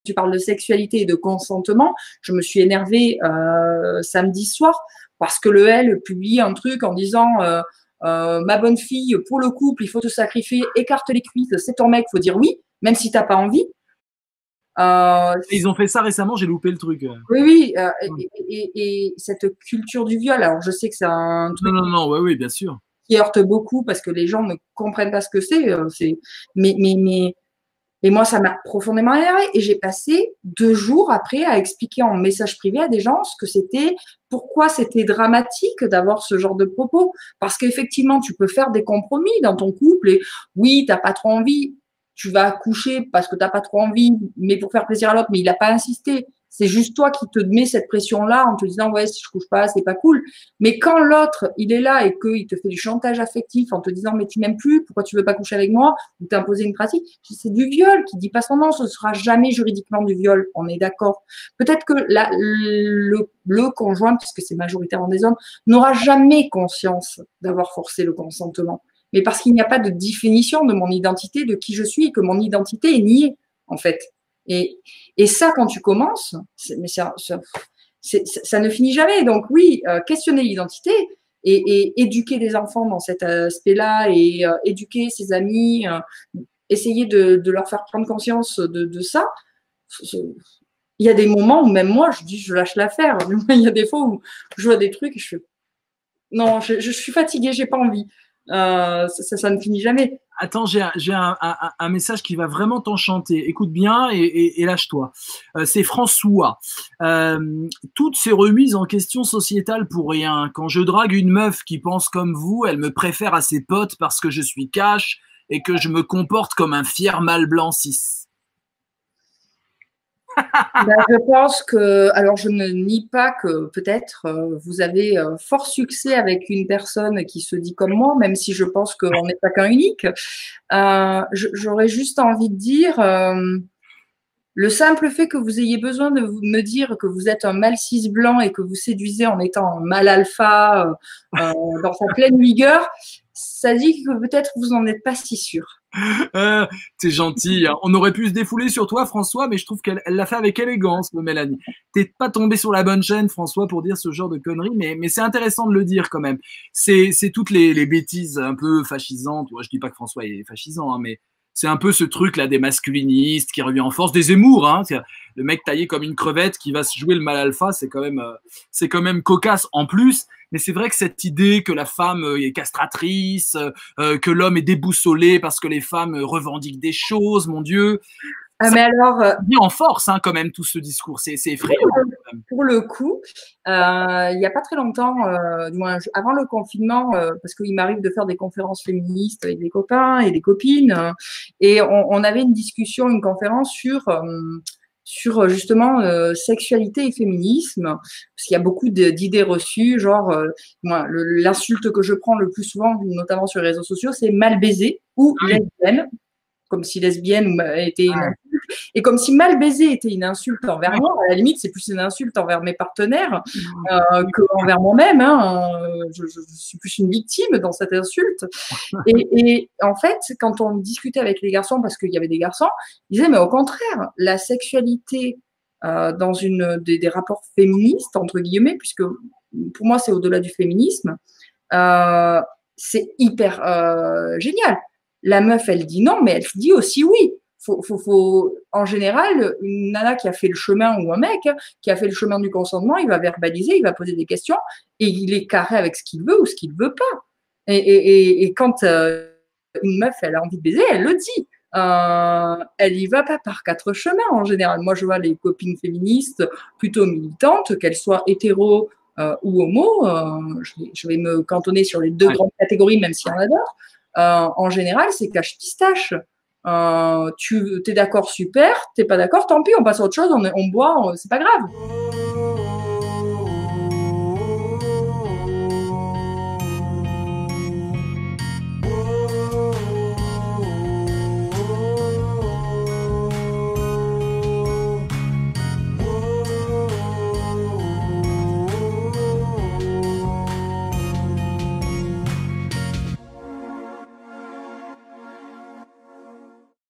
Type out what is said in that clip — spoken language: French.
tu parles de sexualité et de consentement, je me suis énervée samedi soir parce que le L publie un truc en disant ma bonne fille, pour le couple, il faut te sacrifier, écarte les cuisses, c'est ton mec, faut dire oui, même si t'as pas envie. Ils ont fait ça récemment, j'ai loupé le truc. Oui, oui, et cette culture du viol, alors je sais que c'est un truc Non, ouais, oui, bien sûr. qui heurte beaucoup parce que les gens ne comprennent pas ce que c'est, mais et moi, ça m'a profondément énervé. Et j'ai passé 2 jours après à expliquer en message privé à des gens ce que c'était, pourquoi c'était dramatique d'avoir ce genre de propos. Parce qu'effectivement, tu peux faire des compromis dans ton couple et oui, t'as pas trop envie, tu vas coucher parce que t'as pas trop envie, mais pour faire plaisir à l'autre, mais il a pas insisté. C'est juste toi qui te mets cette pression-là en te disant, ouais, si je couche pas, c'est pas cool. Mais quand l'autre, il est là et qu'il te fait du chantage affectif en te disant, mais tu m'aimes plus, pourquoi tu veux pas coucher avec moi, ou t'imposer une pratique, c'est du viol, qui dit pas son nom, ce sera jamais juridiquement du viol, on est d'accord. Peut-être que le conjoint, puisque c'est majoritairement des hommes, n'aura jamais conscience d'avoir forcé le consentement. Mais parce qu'il n'y a pas de définition de mon identité, de qui je suis, et que mon identité est niée, en fait. Et ça, quand tu commences, ça ne finit jamais. Donc oui, questionner l'identité et éduquer des enfants dans cet aspect-là et éduquer ses amis, essayer de leur faire prendre conscience de ça. Il y a des moments où même moi, je dis, je lâche l'affaire. Il y a des fois où je vois des trucs et je fais, non, je suis fatiguée, j'ai pas envie. Ça ne finit jamais. Attends, j'ai un message qui va vraiment t'enchanter. Écoute bien et lâche-toi. C'est François. Toutes ces remises en question sociétales pour rien. Quand je drague une meuf qui pense comme vous, elle me préfère à ses potes parce que je suis cash et que je me comporte comme un fier mâle blanc cis. Ben, je pense que, alors je ne nie pas que peut-être vous avez fort succès avec une personne qui se dit comme moi, même si je pense qu'on n'est pas qu'un unique. J'aurais juste envie de dire, le simple fait que vous ayez besoin de me dire que vous êtes un mâle cis blanc et que vous séduisez en étant un mâle alpha dans sa pleine vigueur, ça dit que peut-être vous n'en êtes pas si sûr. T'es gentil. Hein. On aurait pu se défouler sur toi, François, mais je trouve qu'elle l'a fait avec élégance, Mélanie. T'es pas tombé sur la bonne chaîne, François, pour dire ce genre de conneries, mais c'est intéressant de le dire quand même. C'est toutes les bêtises un peu fascisantes. Ouais, je dis pas que François est fascisant, hein, mais c'est un peu ce truc-là des masculinistes qui revient en force, des Zemmour, hein. Le mec taillé comme une crevette qui va se jouer le mal alpha, c'est quand même cocasse en plus. Mais c'est vrai que cette idée que la femme est castratrice, que l'homme est déboussolé parce que les femmes revendiquent des choses, mon Dieu, Ah, ça mais alors, vient en force hein, quand même tout ce discours, c'est effrayant. pour le coup, il n'y a pas très longtemps, du moins avant le confinement, parce qu'il m'arrive de faire des conférences féministes avec des copains et des copines, et on avait une discussion, une conférence sur justement sexualité et féminisme, parce qu'il y a beaucoup d'idées reçues, genre moi l'insulte que je prends le plus souvent, notamment sur les réseaux sociaux, c'est mal baisé ou lesbienne, comme si lesbienne était une insulte, et comme si mal baiser était une insulte envers moi. À la limite, c'est plus une insulte envers mes partenaires que envers moi-même. Hein. Je suis plus une victime dans cette insulte. Et en fait, quand on discutait avec les garçons, parce qu'il y avait des garçons, ils disaient, mais au contraire, la sexualité dans des rapports féministes, entre guillemets, puisque pour moi, c'est au-delà du féminisme, c'est hyper génial. La meuf, elle dit non, mais elle dit aussi oui. En général, une nana qui a fait le chemin ou un mec qui a fait le chemin du consentement, il va verbaliser, il va poser des questions et il est carré avec ce qu'il veut ou ce qu'il veut pas. Et quand une meuf, elle a envie de baiser, elle le dit. Elle y va pas par 4 chemins en général. Moi, je vois les copines féministes plutôt militantes, qu'elles soient hétéros ou homo. Je vais me cantonner sur les 2 grandes catégories, même s'il y en a d'autres. En général, c'est cache-pistache. Tu es d'accord, super. T'es pas d'accord, tant pis, on passe à autre chose, on boit, c'est pas grave.